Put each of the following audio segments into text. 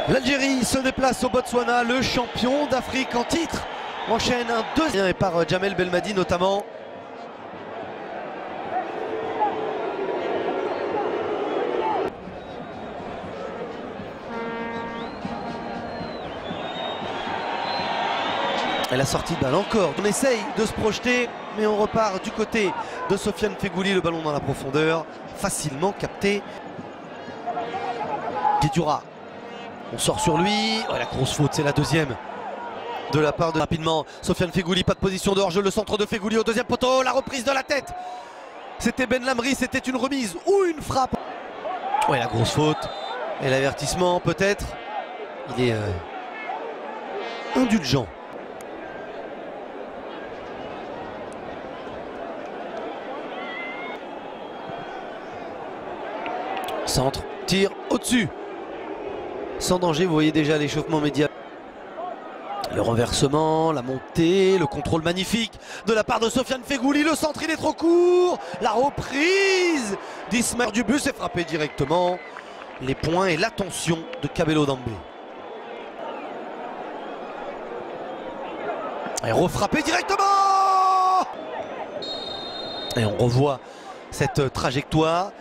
L'Algérie se déplace au Botswana, le champion d'Afrique en titre enchaîne un deuxième et par Djamel Belmadi notamment. Et la sortie de balle encore. On essaye de se projeter, mais on repart du côté de Sofiane Feghouli. Le ballon dans la profondeur, facilement capté. Guedioura, on sort sur lui. Oh, la grosse faute, c'est la deuxième de la part de rapidement. Sofiane Feghouli, pas de position de hors-jeu. Le centre de Feghouli au deuxième poteau. La reprise de la tête. C'était Ben Lamri, c'était une remise ou une frappe. Ouais, la grosse faute. Et l'avertissement peut-être. Il est indulgent. Centre, tir au-dessus. Sans danger, vous voyez déjà l'échauffement médial. Le renversement, la montée, le contrôle magnifique de la part de Sofiane Feghouli. Le centre, il est trop court. La reprise d'Ismaël du but, c'est frappé directement. Les points et l'attention de Kabelo Dambé. Et refrappé directement. Et on revoit cette trajectoire.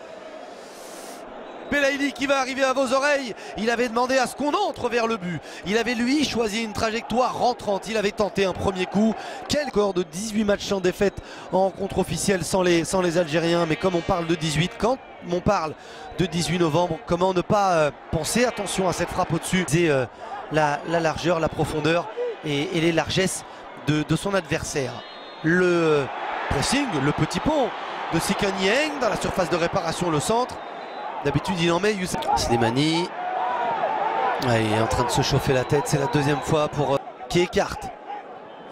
Belaïli qui va arriver à vos oreilles. Il avait demandé à ce qu'on entre vers le but. Il avait lui choisi une trajectoire rentrante. Il avait tenté un premier coup. Quel score de 18 matchs sans défaite en rencontre officielle sans les Algériens. Mais comme on parle de 18, quand on parle de 18 novembre, comment ne pas penser attention à cette frappe au-dessus. La largeur, la profondeur et les largesses de son adversaire. Le pressing, le petit pont de Sikani Eng dans la surface de réparation, le centre. D'habitude il en met Youssef Slimani. Ouais, il est en train de se chauffer la tête. C'est la deuxième fois pour qui écarte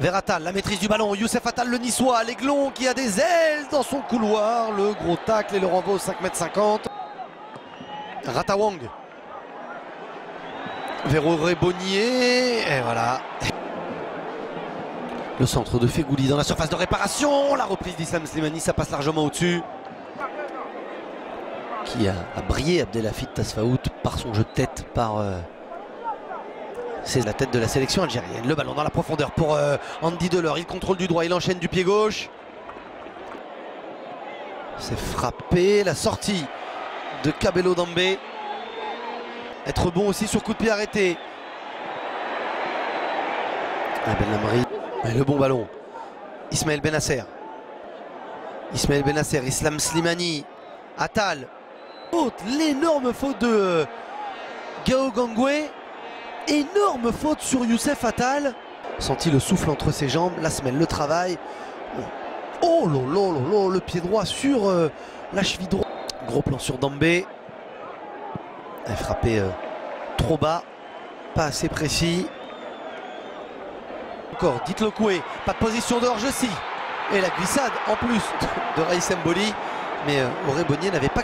vers Attal. La maîtrise du ballon. Youssef Attal, le niçois. L'aiglon qui a des ailes dans son couloir. Le gros tacle et le renvoi au 5,50 m. Ratawang vers Auré Bonnier. Et voilà. Le centre de Feghouli dans la surface de réparation. La reprise d'Issam Slimani, ça passe largement au-dessus. Qui a brillé Abdelhafid Tasfaout par son jeu de tête, c'est la tête de la sélection algérienne. Le ballon dans la profondeur pour Andy Delors. Il contrôle du droit, il enchaîne du pied gauche. C'est frappé. La sortie de Kabelo Dambé. Être bon aussi sur coup de pied arrêté. Ben Lamri. Et le bon ballon. Ismaël Benasser. Islam Slimani. Attal. L'énorme faute de Gao Gangoué. Énorme faute sur Youssef Attal. Senti le souffle entre ses jambes. La semelle, le travail. Oh là là là là, le pied droit sur la cheville droite. Gros plan sur Dambé. Elle frappé trop bas. Pas assez précis. Encore Dites-le Koué. Pas de position de hors-jeu si. Et la glissade en plus de Raïs Mboli. Mais Auré Bonnier n'avait pas